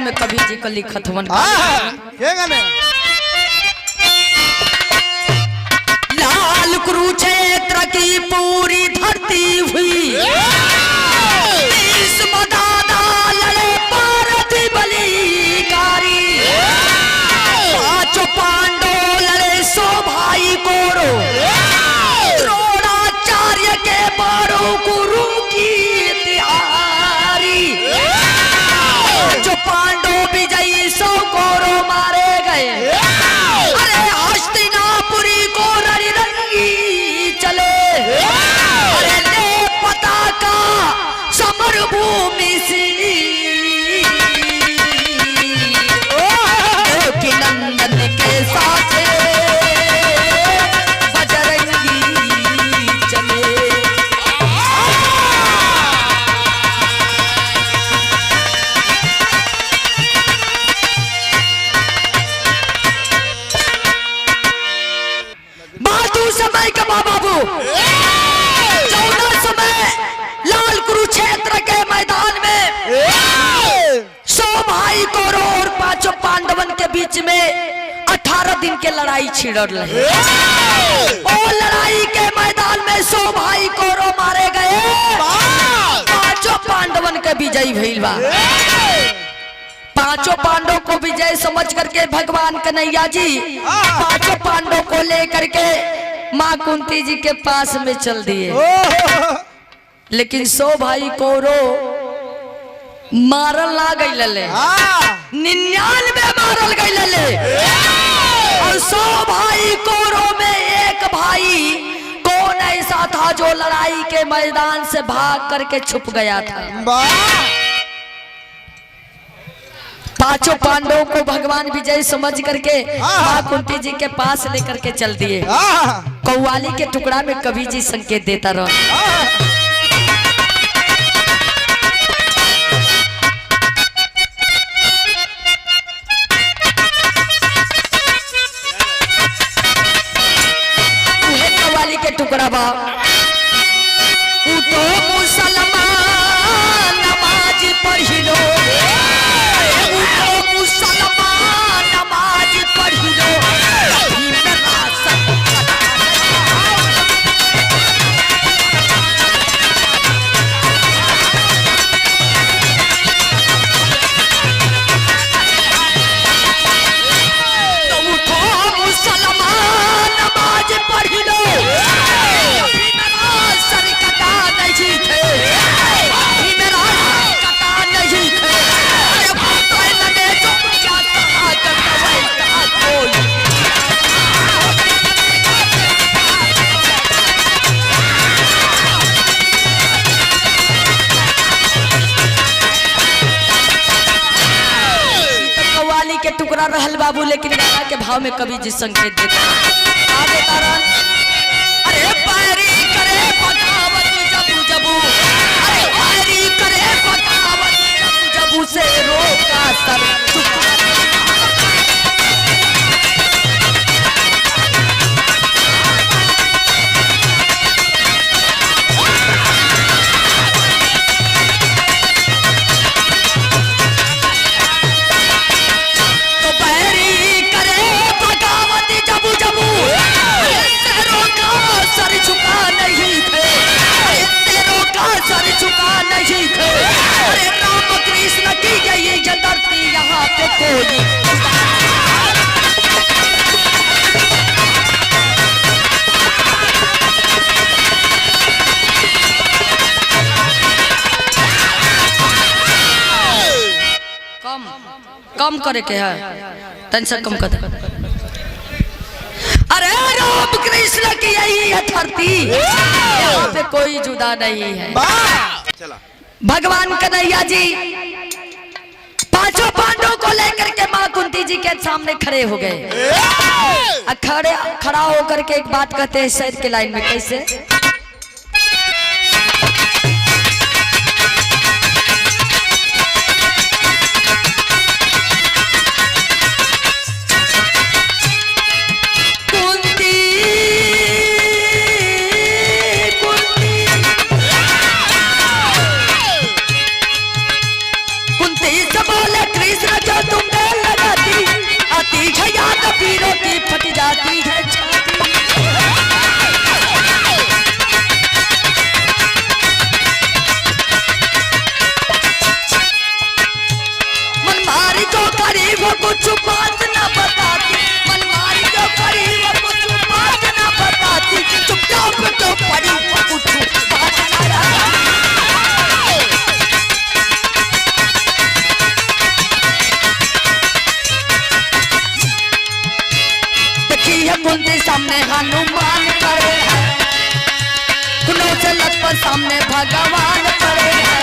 में कभी जी को लिखत हुवन लाल कुरुक्षेत्र की पूरी धरती हुई मदादा लड़े पार्वती बलिकारी पांचों पांडव लड़े सो भाई कोरो द्रोणाचार्य के बारो गुरु की तिहारी जो पांडव विजयी सौ कौरव मारे गए। अरे हस्तिनापुरी को रणरंगी चले अरे ले पताका समर भूमि सी कि नंदन के साथ बजरंगी चले। समय का बाबू चौदह समय लाल कुरुक्षेत्र के मैदान में 100 भाई कौरव और 5 पांडवन के बीच में 18 दिन के लड़ाई छिड़ रही। और लड़ाई के मैदान में 100 भाई कौरव मारे गए 5 पांडवन के विजयी भइल बा। 5 पांडवों को विजय समझ करके भगवान कन्हैया जी 5 पांडवों को लेकर के माँ कुंती जी के पास में चल दिए। लेकिन 100 भाई कौरव मारल ना गई लले 99 मारल गई लले और 100 भाई कौरव में एक भाई कौन ऐसा था जो लड़ाई के मैदान से भाग करके छुप गया था। 5 पांडवों को भगवान विजय समझ करके माँ कुंती जी के पास लेकर के चल दिए। कव्वाली के टुकड़ा में कवि जी संकेत देता रहा। कव्वाली के टुकड़ा बा उठो मुसलमान नमाज पढ़ लो मुसलमान नमाज पढ़ लो तो उठो मुसलमान नमाज पढ़ लो मेरा सर कटा नहीं थे मेरा कटा नहीं थे कव्वाली के टुकड़ा रहल बाबू लेकिन गाना के भाव में कवि जी संकेत देता अरे पैरी करे बगावत जबू जबू अरे पैरी करे बगावत जबू जबू से रोका सर कम करे के है टेंशन कम कर। अरे राम कृष्ण की यही है धरती यहाँ पे कोई जुदा नहीं है। भगवान कन्हैया जी 5 पांडवों को लेकर के माँ कुंती जी के सामने खड़े हो गए। खड़ा होकर के एक बात कहते हैं शहर के लाइन में कैसे कृष्ण वीरों की फट जाती है छाती। मनमारी को करीब कुछ बात न बताती, मनमारी को करीब कुछ बात न बताती, चुपचाप तो पड़ी कुछ बात न कुंती सामने हनुमान खड़े हैं, गुनों से लटपट सामने भगवान खड़े हैं।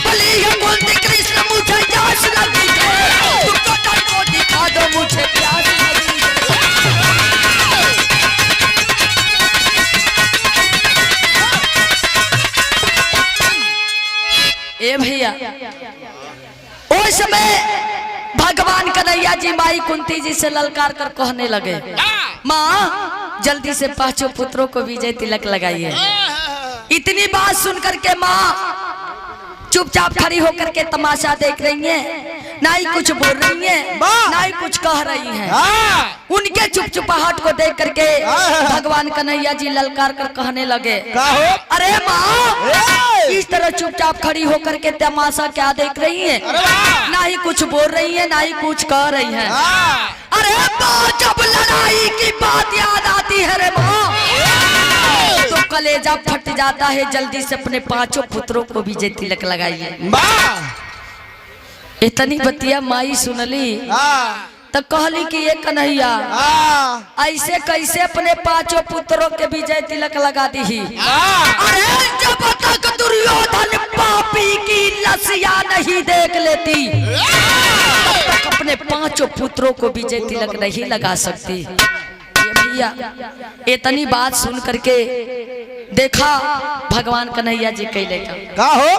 बोली है कुंती कृष्ण मुझे प्यास लगी है, तुमको डर को दिखा दो मुझे प्यास लगी है। ए भैया उस समय भगवान कन्हैया जी माई कुंती जी से ललकार कर कहने लगे, माँ जल्दी से पांचों पुत्रों को विजय तिलक लगाइए। इतनी बात सुनकर के माँ चुपचाप खड़ी होकर के तमाशा देख रही हैं, ना ही कुछ बोल रही हैं, ना ही कुछ कह रही हैं। उनके चुपचुपाहट को देख करके भगवान कन्हैया जी ललकार कर कहने लगे, अरे माँ इस तरह चुपचाप खड़ी होकर के तमाशा क्या देख रही हैं, ना ही कुछ बोल रही हैं, ना ही कुछ कह रही हैं। अरे माँ जब लड़ाई की बात याद आती है रे माँ तो कलेजा फट जाता है। जल्दी से अपने पांचों पुत्रों को विजय तिलक लगाइए। इतनी बतिया माई सुनली तो कहली कि ये कन्हैया ऐसे कैसे अपने पांचों पुत्रों के विजय तिलक लगा दी। अरे जब तक दुर्योधन पापी की लसिया नहीं देख लेती तब तक अपने पांचों पुत्रों को विजय तिलक नहीं लगा सकती। भैया इतनी बात सुन करके देखा भगवान कन्हैया जी कैले का हो।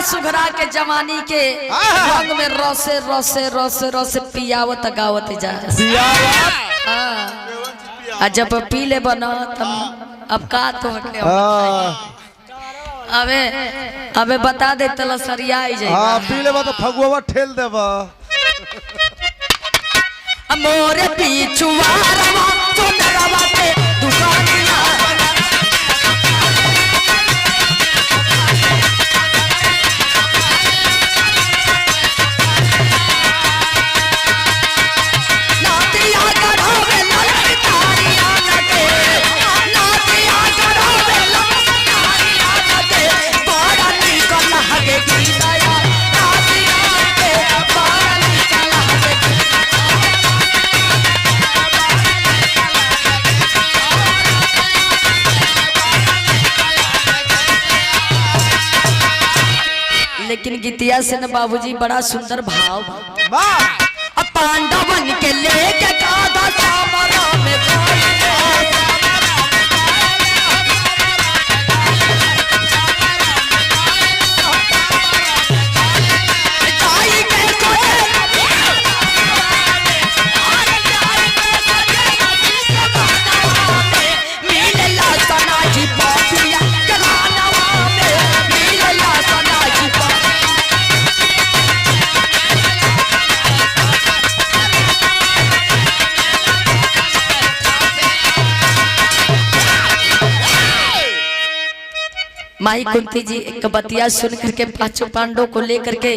सुघरा के जवानी के रंग में रोसे रोसे रोसे रोसे पियावत गावत जा। जब पी ले बना तब अब का तो अबे अबे बता दे तला सरिया पी ले तो फगुआ ठेल देबा। मोरे पिछुआरवा चुनरवा के दुकानिया लेकिन गीतिया से न बाबूजी बड़ा सुंदर भाव पांडवन के लेके गाधा सामरा में माई कुंती जी एक बतिया सुन करके पांचों पांडवों को लेकर के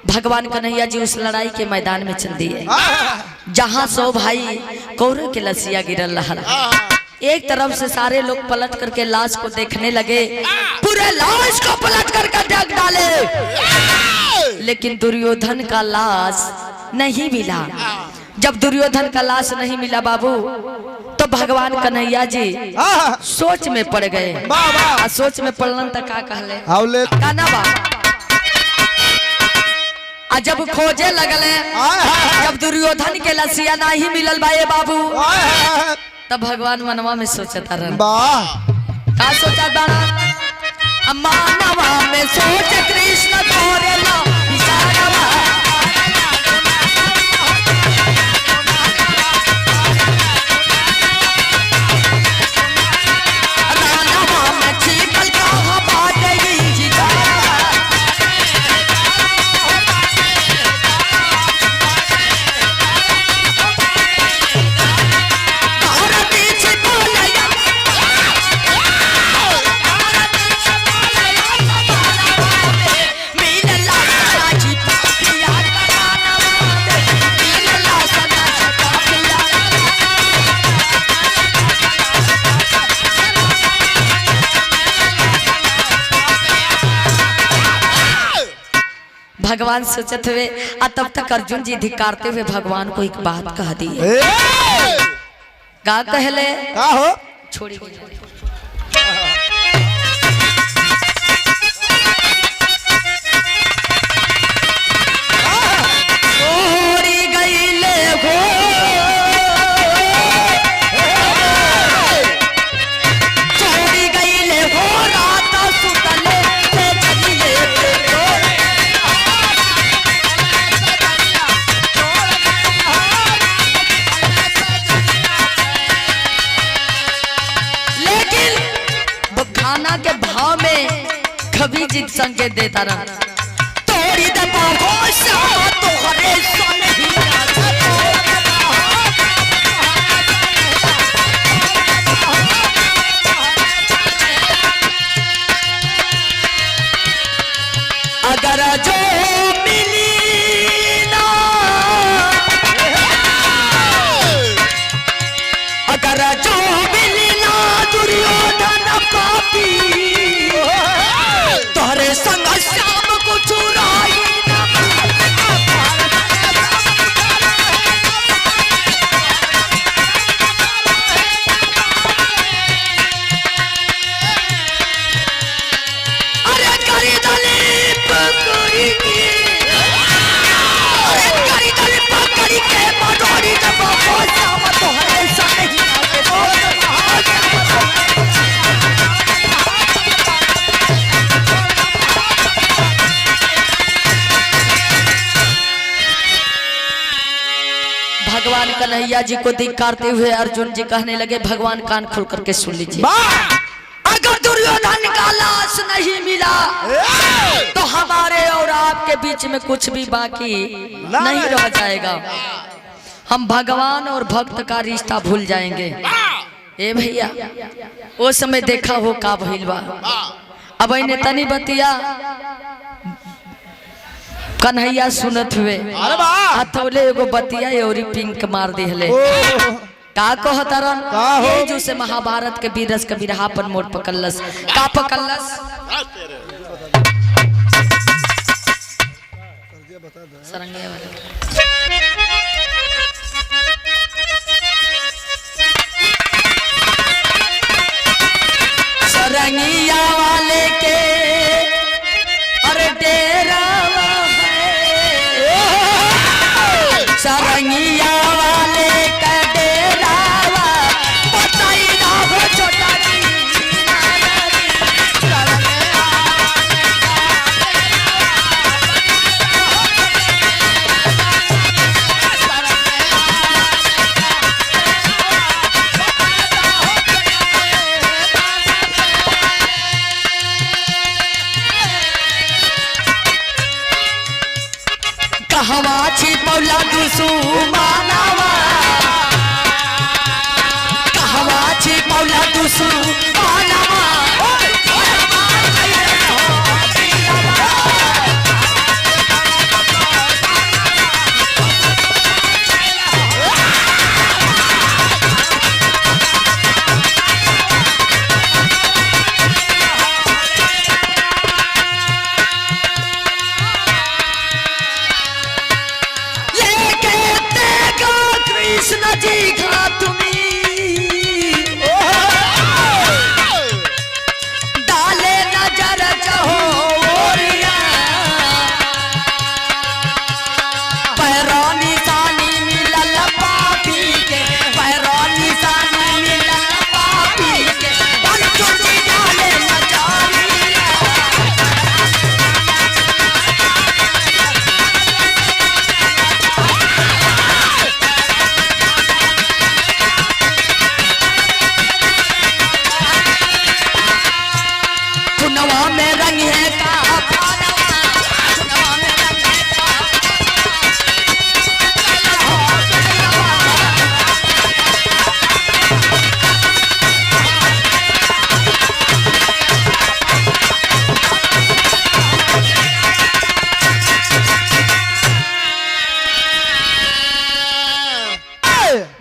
भगवान कन्हैया जी उस लड़ाई के मैदान में चल दिए जहां 100 भाई कौरव के लसिया गिरल रहा। एक तरफ से सारे लोग पलट करके लाश को देखने लगे, पूरे लाश को पलट करके देख डाले, लेकिन दुर्योधन का लाश नहीं मिला। जब दुर्योधन का लाश नहीं मिला बाबू तो भगवान कन्हैया जी सोच में पड़ गए। सोच में पड़लन तक का कहले काना बा जब खोजे लगले, जब दुर्योधन के लसिया नहीं मिलल बाए बाबू तब भगवान मनवा में सोचता रहन का सोचा दाना मानवा में सोच कृष्ण तोरेला विचारवा नाना भगवान सोचते हुए तब तक अर्जुन जी धिक्कारते हुए भगवान को एक बात कह दी। का कहले का हो छोड़ी के भाव में कभी जित संकेत देता रहा तोड़ी दे तो हरे अगर जो मिली ना अगर जो मिली ना दुर्योधन पापी तोहरे संग शाम को चुराई अरे करी दलीप करी अरे करी दलीप करी के बडोरी जब को शाम तोहरे संग ही भगवान कन्हैया जी को धिक्कारते हुए अर्जुन जी कहने लगे भगवान कान खोल करके सुन लीजिए अगर दुर्योधन का लाश नहीं मिला तो हमारे और आपके बीच में कुछ भी बाकी नहीं रह जाएगा। हम भगवान और भक्त का रिश्ता भूल जाएंगे। ए भैया वो समय देखा हो का भइल बा अब ने तनी बतिया कन्हैया सुनत हुए हथौले एगो बतिया और पिंक मार दिहले का कहतरन ये जो से महाभारत के बीरस के बिरहा पर मोड़ पकल्लस का पकल्लस सरंगिया वाले सरंगिया वाले के अरे डेरा सरंगिया वाले का डेरावा बताई ना हो छोटा कहवा छिपौला दुसु मानवा कहवा छिपौला दुसु मानवा कृष्ण जी का तुम्हें डाले नजर चाहो पैरानी सानी मिलल पापी के पैरानी सानी मिलल पापी के डाले नजारी में रंग है का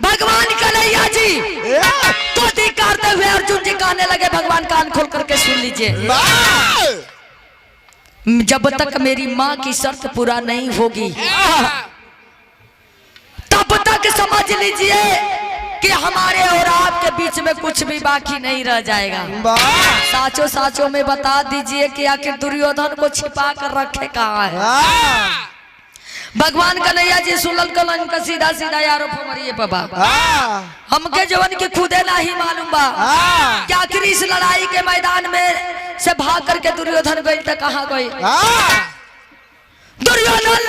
भगवान कन्हैया जी तो धिक्कारते हुए अर्जुन जी कहने लगे भगवान कान खोल करके सुन लीजिए जब तक मेरी माँ की शर्त पूरा नहीं होगी तब तक समझ लीजिए कि हमारे और आपके बीच में कुछ भी बाकी नहीं रह जाएगा। साचो साचो में बता दीजिए कि आखिर दुर्योधन को छिपा कर रखे कहाँ है। भगवान कन्हैया जी सुनल कलन का सीधा सीधा यारो फमरिए बाबा हमके जवन के खुदे नहीं मालूम बा कि आखिर इस लड़ाई के मैदान में से भाग करके दुर्योधन गई तो कहाँ गई। दुर्योधन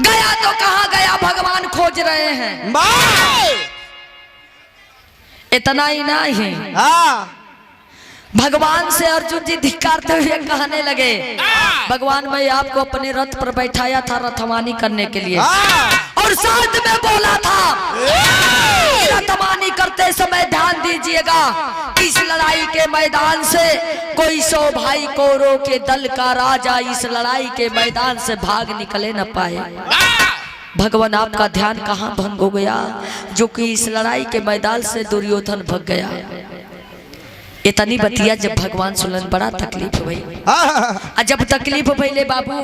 गया तो कहाँ गया भगवान खोज रहे हैं। इतना ही नहीं भगवान से अर्जुन जी धिक्कारते हुए कहने लगे भगवान मैं आपको अपने रथ पर बैठाया था रथवानी करने के लिए और साथ में बोला था रथवानी करते समय ध्यान दीजिएगा इस लड़ाई के मैदान से कोई 100 भाई कौरवों के दल का राजा इस लड़ाई के मैदान से भाग निकले न पाए। भगवान आपका ध्यान कहाँ भंग हो गया जो कि इस लड़ाई के मैदान से दुर्योधन भाग गया। इतनी बतिया जब भगवान सुनन बड़ा तकलीफ हुई। जब तकलीफ भइले बाबू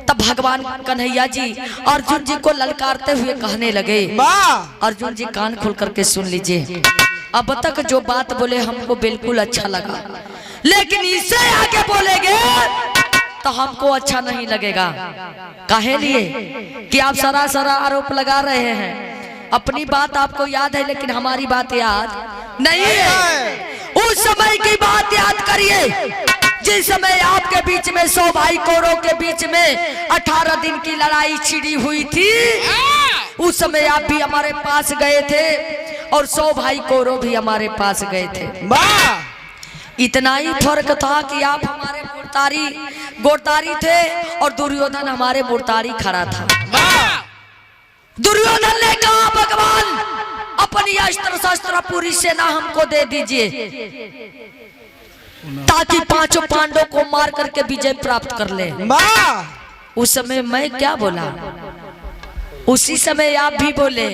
तब भगवान कन्हैया जी अर्जुन जी को ललकारते हुए कहने लगे अर्जुन जी कान खोल करके सुन लीजिए अब तक जो बात बोले हमको बिल्कुल अच्छा लगा लेकिन इससे आगे बोलेंगे तो हमको अच्छा नहीं लगेगा। काहे लिए कि आप सरासर आरोप लगा रहे हैं। अपनी बात आपको याद है लेकिन हमारी बात याद नहीं है। उस समय की बात याद करिए जिस समय आपके बीच में 100 भाई कौरवों के बीच में 18 दिन की लड़ाई छिड़ी हुई थी। उस समय आप भी हमारे पास गए थे और 100 भाई कौरव भी हमारे पास गए थे। इतना ही फर्क था कि आप हमारे गोरतारी थे और दुर्योधन हमारे मोरतारी खड़ा था। दुर्योधन ने कहा भगवान अपनी अस्त्र शस्त्र पूरी सेना हमको दे दीजिए ताकि 5 पांडवों को मार करके विजय प्राप्त कर ले। उस समय मैं क्या बोला उसी समय आप भी बोले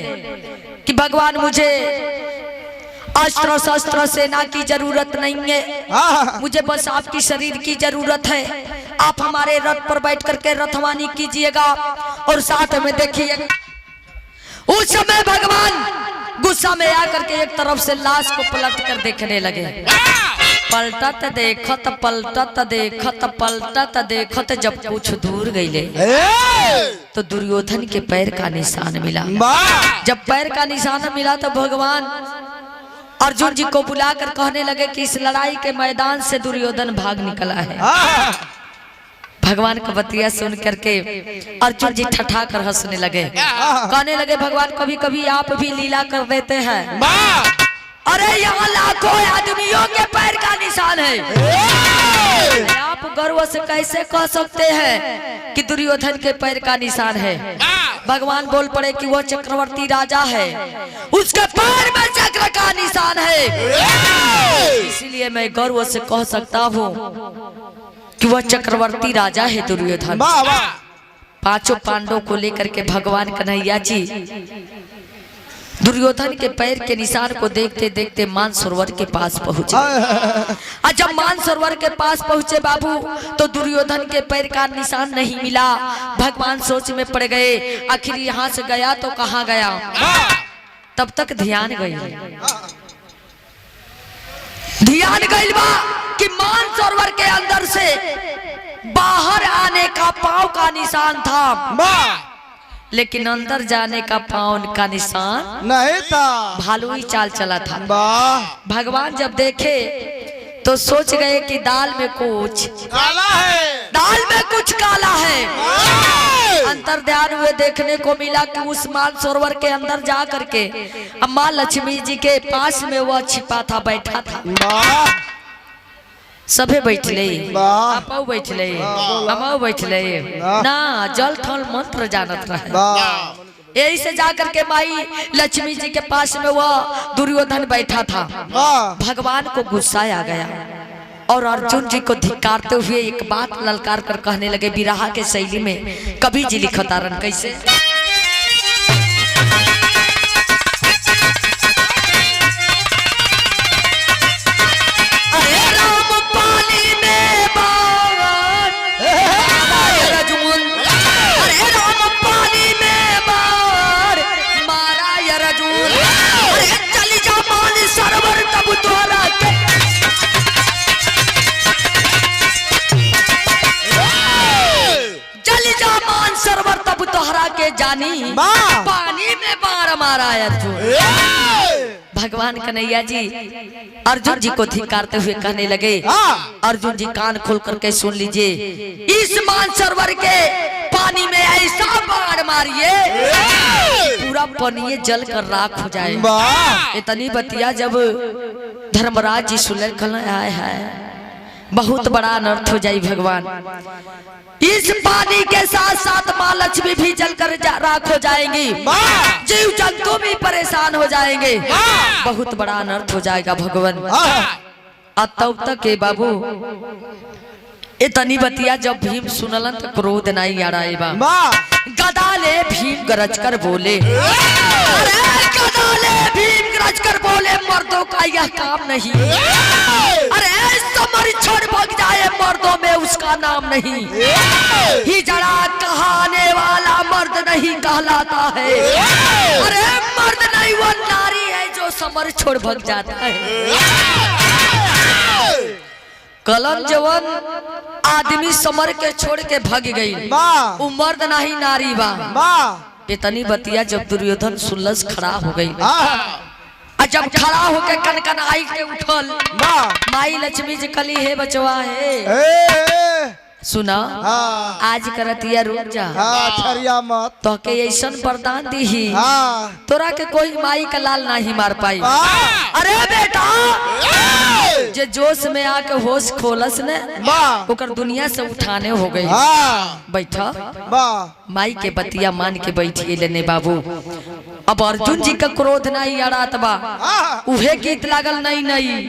कि भगवान मुझे अस्त्र शस्त्र सेना की जरूरत नहीं है मुझे बस आपकी शरीर की जरूरत है। आप हमारे रथ पर बैठ करके रथवानी कीजिएगा और साथ में देखिए। उस समय भगवान गुस्सा में आकर के एक तरफ से लाश को पलट कर देखने लगे। पलटत देखत जब कुछ दूर गईले तो दुर्योधन के पैर का निशान मिला। जब पैर का निशान मिला तो भगवान अर्जुन जी को बुलाकर कहने लगे कि इस लड़ाई के मैदान से दुर्योधन भाग निकला है। भगवान का बतिया सुन करके अर्जुन जी ठठा कर हंसने लगे। कहने लगे भगवान कभी कभी आप भी लीला कर देते हैं। अरे यहाँ लाखों आदमियों के पैर का निशान है आप गर्व से कैसे कह सकते हैं कि दुर्योधन के पैर का निशान है। भगवान बोल पड़े कि वो चक्रवर्ती राजा है उसके पैर में चक्र का निशान है इसलिए मैं गर्व से कह सकता हूँ कि वह चक्रवर्ती राजा है दुर्योधन। 5 पांडवों को लेकर के भगवान कन्हैया जी दुर्योधन के पैर के निशान को देखते देखते मानसरोवर के पास पहुंचे। और जब मानसरोवर के पास पहुंचे बाबू तो दुर्योधन के पैर का निशान नहीं मिला। भगवान सोच में पड़ गए आखिर यहाँ से गया तो कहाँ गया। तब तक ध्यान गई बा कि मानसरोवर के अंदर से बाहर आने का पांव का निशान था लेकिन अंदर जाने का पांव का निशान नहीं था। भालू ही चाल चला था। भगवान जब देखे तो सोच गए कि दाल में कुछ काला है। अंतर ध्यान हुए देखने को मिला कि उस मानसरोवर के अंदर जा करके अम्मा लक्ष्मी जी के पास में वह छिपा था बैठा था। सभे बैठले आपो बैठले हमो बैठले ना जल थल मंत्र जानत रहे। यही से जाकर के माई लक्ष्मी जी के पास में वह दुर्योधन बैठा था। भगवान को गुस्सा आ गया और अर्जुन जी को धिक्कारते हुए एक बात ललकार कर कहने लगे बिरहा के शैली में। कवि जी लिखतारन कैसे जानी पानी में बार मारा अर्जुन। भगवान कन्हैया जी अर्जुन जी को धिक्कारते हुए कहने लगे, अर्जुन जी कान खोल करके सुन लीजिए, इस मानसरोवर के पानी में ऐसा बाढ़ मारिए पूरा पानी जल कर राख हो जाए। इतनी बतिया जब धर्मराज जी सुन आए है बहुत बड़ा अनर्थ हो जाए भगवान। इस पानी के साथ साथ माँ लक्ष्मी भी जलकर राख हो जाएंगी, जीव जंतु भी परेशान हो जाएंगे, बहुत बड़ा अनर्थ हो जाएगा भगवान। तब तक के बाबू इतनी बतिया जब भीम सुनलन तो क्रोध नहीं आ रहा बा। गदा ले भीम गरज कर बोले, अरे गदा ले भीम गरज कर बोले, मर्दों का यह काम नहीं। अरे समर छोड़ भाग जाए मर्दों में उसका नाम नहीं। ही जड़ा कहाने वाला मर्द नहीं कहलाता है। अरे मर्द नहीं वो नारी है जो समर छोड़ भाग जाता है। कलम जवन आदमी समर के छोड़ के भाग गई, वो मर्द नहीं नारी बा। इतनी बतिया जब दुर्योधन सुलस खड़ा हो गई, जब खड़ा होके कनकन आई के उठल, माई लक्ष्मी जी कली है बचवा है सुना आज करतिया रुक जा मत तो के ऐसन वरदान दी तोरा के कोई माई का लाल नहीं मार पाई। अरे बेटा जे जोश में आके होश खोलस ने ओकर दुनिया से उठाने हो गई। बैठा माई के बतिया मान के बैठिए लेने बाबू। अब अर्जुन जी का क्रोध नहीं अड़ात बा, उहे गीत लागल नहीं नहीं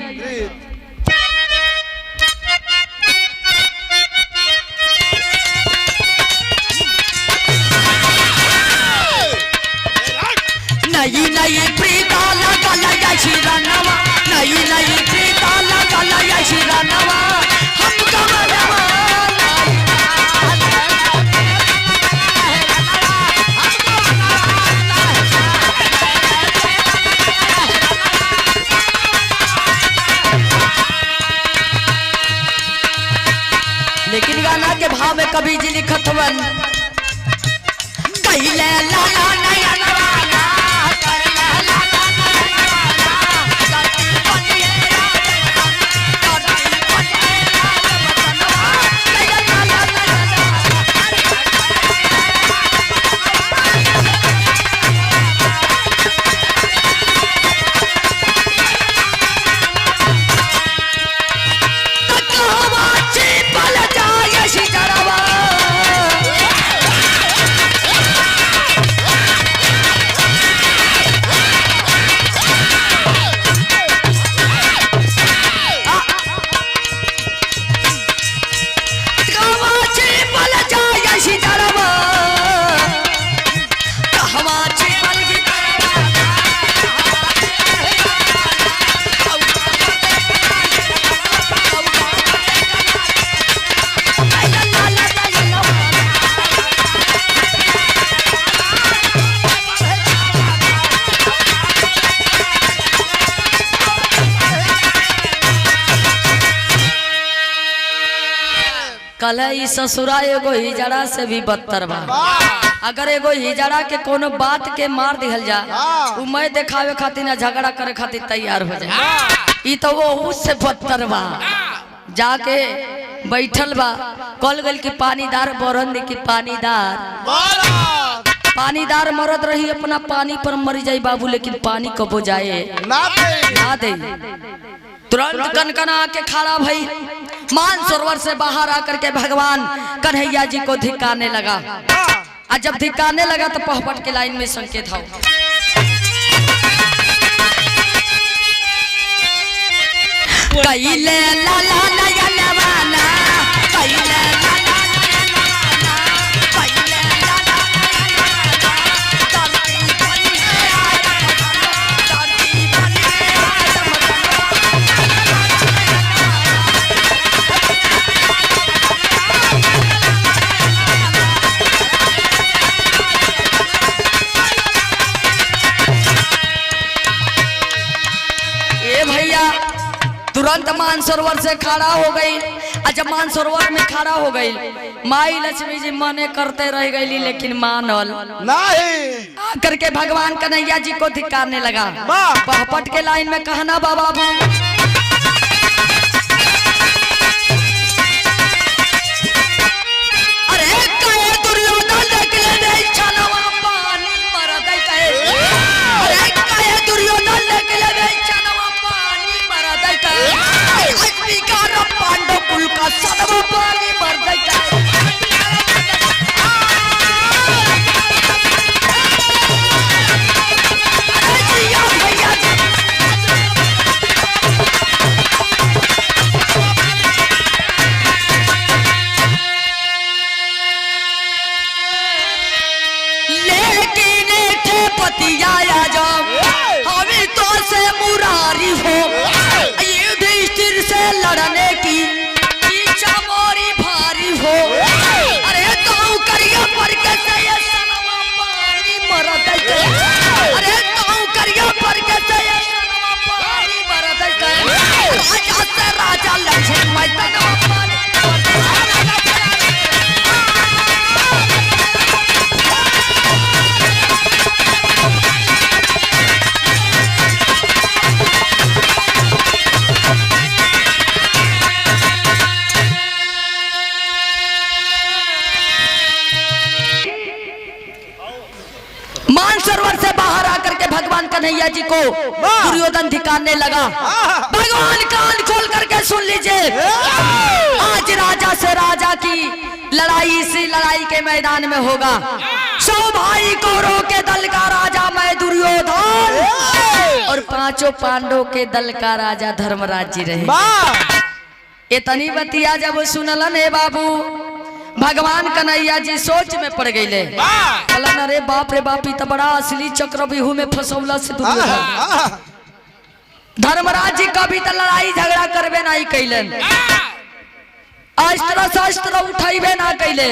नहीं प्रीता लगा लगा शिरानवा, नहीं नहीं प्रीता लगा लगा शिरानवा, हम कमलवा लेकिन गाना के भाव में कभी जी लिखत वन कहिले ला ला नया कल ससुरा एगो हिजड़ा से भी बदतर बा। अगर एगो हिजड़ा के कोनो बात के मार दिहल जा उ मैं देखावे खातिर ना झगड़ा करे खातिर तैयार हो जाए। ई तो वो उससे बदतर बा। जाके बैठल बा कल गल की पानीदार बरन की पानीदार मरद रही अपना पानी पर मर जाई बाबू, लेकिन पानी कबो जाए ना दे। तुरंत कनकना के खड़ा भई मानसरोवर से बाहर आकर के भगवान कन्हैया जी को धिक्कारने लगा। और जब धिक्कारने लगा तो पहपट के लाइन में संकेत हो कइले ला ला नया नवाना कइले ला ला नया नवाना कइले ला ला तुरंत मानसरोवर से खड़ा हो गई। जब मानसरोवर में खड़ा हो गई माई लक्ष्मी जी मने करते रह गई लेकिन मानल नहीं। करके भगवान कन्हैया जी को धिक्कारने लगा। पहपट के लाइन में कहना बाबा पांडव कुल का सदवा पानी मर गया। लेकिन थे पतिया जब हमें तो से मुरारी हो युधिष्ठिर से लड़ने की इच्छा मोरी भारी हो। अरे तो करिया पर कैसे ये सनवा पानी मरत है। अरे तो करिया पर कैसे ये सनवा पानी मरत है। राजा से राजा लक्ष्मण मैं तनवा पानी सरोवर से बाहर आकर के भगवान कन्हैया जी को दुर्योधन धिक्कारने लगा। भगवान कान खोल करके सुन लीजिए, आज राजा से राजा की लड़ाई इसी लड़ाई के मैदान में होगा। 100 भाई कौरवों के दल का राजा मैं दुर्योधन और 5 पांडवों के दल का राजा धर्मराज जी रहे। इतनी बतिया जब सुनलन हे बाबू भगवान कन्हैया जी सोच में पड़ गए। अरे बाप रे बाप तो बड़ा असली चक्रव्यूह में फसौला से दुर्योधन। धर्मराज जी कभी तो लड़ाई झगड़ा करबे नहीं कैलन, अस्त्र शस्त्र उठाइबे ना कैले।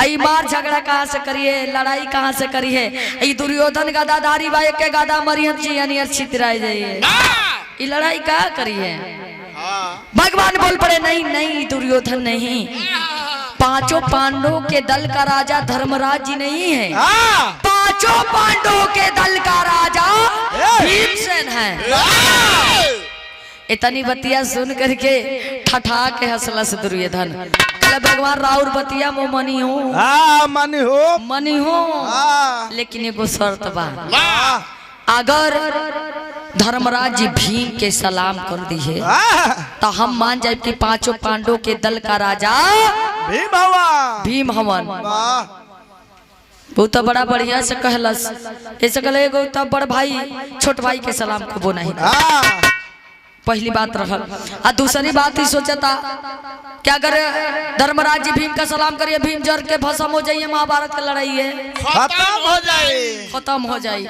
आई मार झगड़ा कहाँ से करिए, लड़ाई कहाँ से करिए। आई दुर्योधन गदाधारी भाई के गदा मरियत जी यानी छितराए जाइए, ये लड़ाई कहाँ करिए। भगवान बोल पड़े नहीं नहीं दुर्योधन नहीं, 5 पांडवों के दल का राजा धर्मराज जी नहीं है, 5 पांडवों के दल का राजा भीमसेन है। इतनी बतिया सुन करके ठठा के हंसला से दुर्योधन भगवान राउर बतिया मो मनी हो मनी हो, लेकिन एगो शर्त बा, अगर धर्मराज जी भीम के सलाम कर दी है तो हम मान जाए कि 5 पांडवों के दल का राजा भीम हवन। वो तो बड़ा बढ़िया से कहलस, ऐसे कहले एगो तो बड़ भाई छोट भाई के सलाम कबो नहीं। पहली बात रहल। और दूसरी बात ही सोचा था क्या करे धर्मराज जी भीम का सलाम करिए, भीम जर के भस्म हो जाइए, महाभारत की लड़ाई है खत्म हो जाए।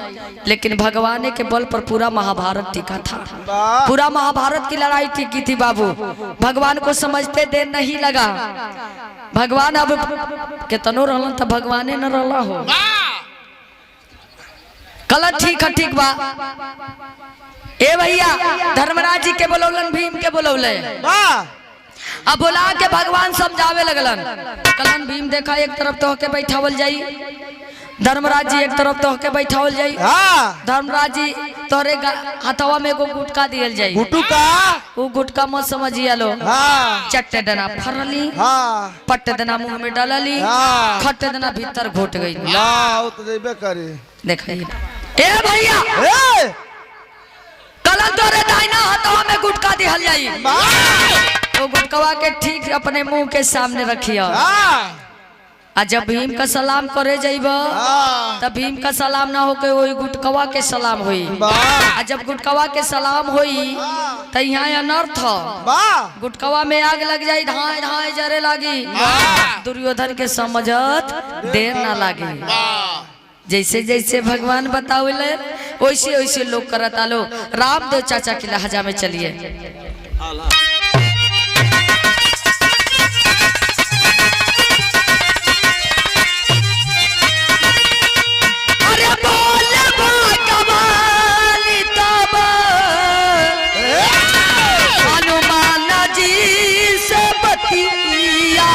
लेकिन भगवान के बल पर पूरा महाभारत टिका था, पूरा महाभारत की लड़ाई टिकी थी बाबू। भगवान को समझते देर नहीं लगा। भगवान अब कितनो रहलन तो भगवाने न रहला हो। कल ठीक बा ए भैया, धर्मराज जी के बोलौलन, भीम के बोलौले। अब बोला के भगवान समझावे लगलन। कलन भीम देखा एक तरफ तो के बैठावल जाई, धर्मराज जी एक तरफ तो के बैठावल जाई। धर्मराज जी तोरे हथवा में एगो गुटका दियल जाई, वो गुटका मत समझिया लो। चट्टे दना फरली, पट्टे दना मुंह में डालली, खट्टे दना भीतर घोट गई। देखिए ए भैया, कलन तोरे दाहिना हाथवा में गुटका दिहल जाई, तो गुटकवा के ठीक अपने मुंह के सामने रखियो। आ जब भीम का सलाम करे जाइबा तब भीम का सलाम ना होके वही गुटकवा के सलाम होई। आ जब गुटकवा के सलाम होई तो यहाँ अनर्थ, गुटकवा में आग लग जाई, धाए धाए जरे लागी। दुर्योधन के समझत देर ना लागी। जैसे जैसे भगवान बतावले वैसे वैसे लोग करत आलो। रामदेव चाचा के लहजा में चलिए। अरे बोल कमाली तब हनुमान जी से बतिया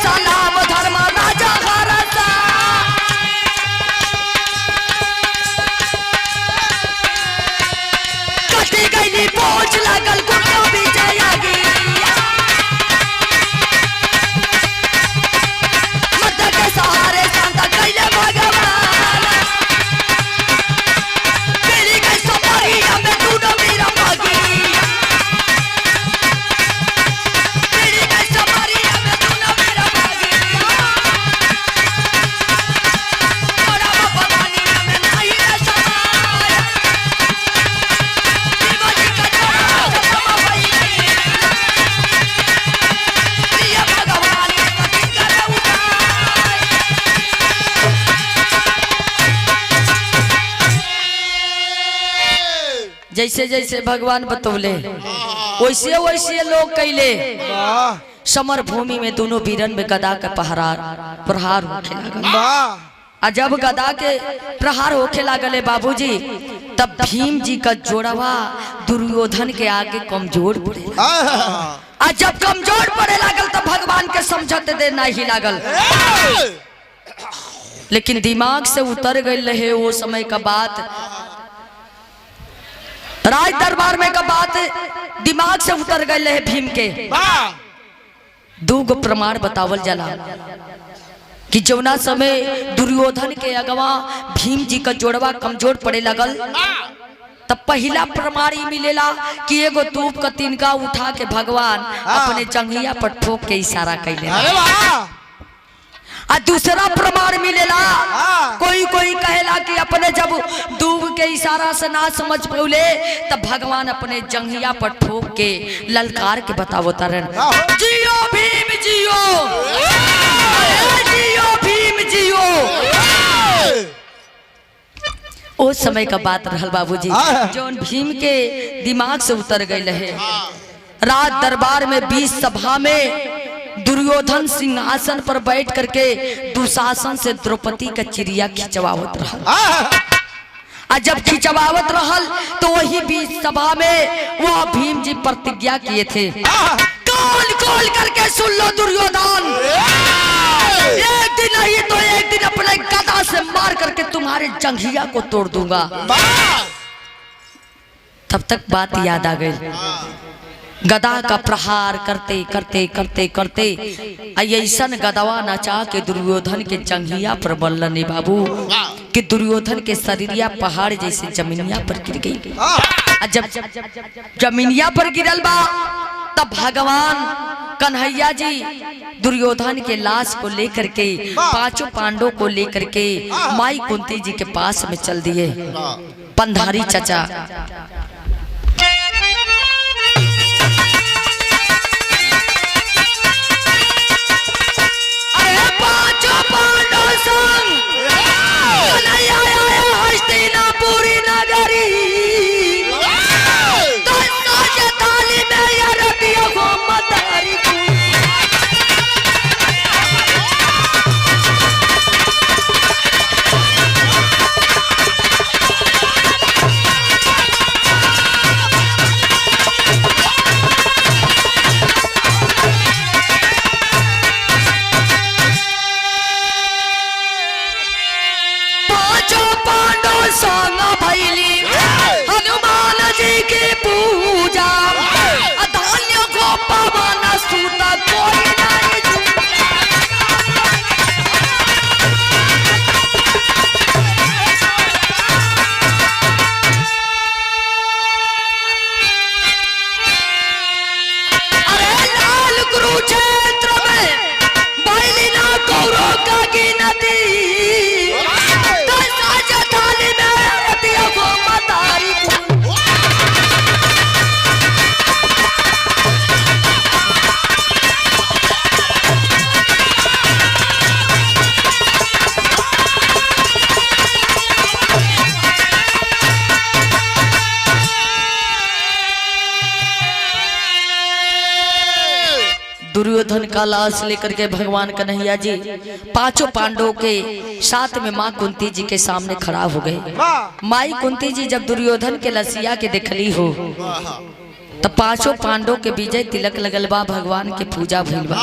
सलाम धर्म राजा हरता कटी गई पहुंच लागल गुरु विजय मत के सहारे संत कैले भगवान मेरी गई सपरिया में दूनो मेरा भागी मेरी गई सपरिया में दूनो मेरा भागी बड़ा भवानी में नहीं है समाया जीवन का जोड़ा समा भई प्रिय भगवान पति कर उठाए जैसे जैसे भगवान बतौले वैसे वैसे लोग कैले वाह समर भूमि में दोनों वीरन में गदा का प्रहार होखे लागल वाह आ जब गदा के प्रहार होखे लागले बाबूजी तब भीम जी का जोड़वा दुर्योधन के आगे कमजोर पड़े आ जब कमजोर पड़े लागल तब भगवान के समझते दे नहीं लागल लेकिन दिमाग से उतर गए रहे वो समय का बात राज दरबार में का बात दिमाग से उतर गए रहे भीम के दूगो प्रमाण बतावल जाला कि जौना समय दुर्योधन के अगवा भीम जी का जोड़वा कमजोर पड़े लगल तब पहला प्रमाण ही मिलेला कि एगो तूप का तिनका उठा के भगवान अपने जंघिया पर ठोक के इशारा कैले आ दूसरा प्रमाण मिलेला कोई कोई कहेला कि अपने जब दूब के इशारा से ना समझ पौले तब भगवान अपने जंघिया पर ठोक के ललकार के बतावो तरन जियो भीम जियो जियो भीम जियो उस समय का बात रहल बाबूजी जौन भीम के दिमाग से उतर गए रहे राज दरबार में 20 सभा में दुर्योधन सिंहासन पर बैठ करके दुशासन से द्रौपदी का चिड़िया खिंचवावत रहल आ जब खिंचवावत रहल तो वही 20 सभा में वह भीम जी प्रतिज्ञा किए थे कौन कौन करके सुन लो दुर्योधन एक दिन नहीं तो एक दिन अपने गदा से मार करके तुम्हारे जंघिया को तोड़ दूंगा तब तक बात याद आ गई गदा का प्रहार करते करते करते करते ऐसा गदवा नचा के दुर्योधन के जंघिया पर बल्लने बाबू कि दुर्योधन के शरीरिया पहाड़ जैसे जमीनिया पर गिर गई। जब जमीनिया पर गिरल बा तब भगवान कन्हैया जी दुर्योधन के लाश को लेकर के पांचों पांडवों को लेकर के माई कुंती जी के पास में चल दिए। पंधारी चचा पूरी नगरी थाली में संग भैली हनुमान जी की पूजा धान्य को पवन सुत कोई नहीं अरे लाल कुरुक्षेत्र में भैली ना कौरव का गिनती दुर्योधन का लाश लेकर के भगवान कन्हैया जी पांचों पांडवों के साथ में माँ कुंती जी के सामने खड़ा हो गए। माई कुंती जी जब दुर्योधन के लसिया के देखली हो तो पांचों पांडवों के विजय तिलक लगल बा, भगवान के पूजा भइल बा।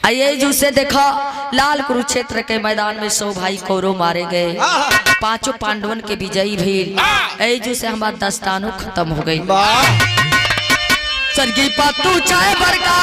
आइए जू से देखा लाल कुरुक्षेत्र के मैदान में 100 भाई कौरव मारे गए, 5 पांडवन के विजयी भील। ऐजू से हमारा दस्तानो खत्म हो गई। सरगी पत्तू चाहे बरका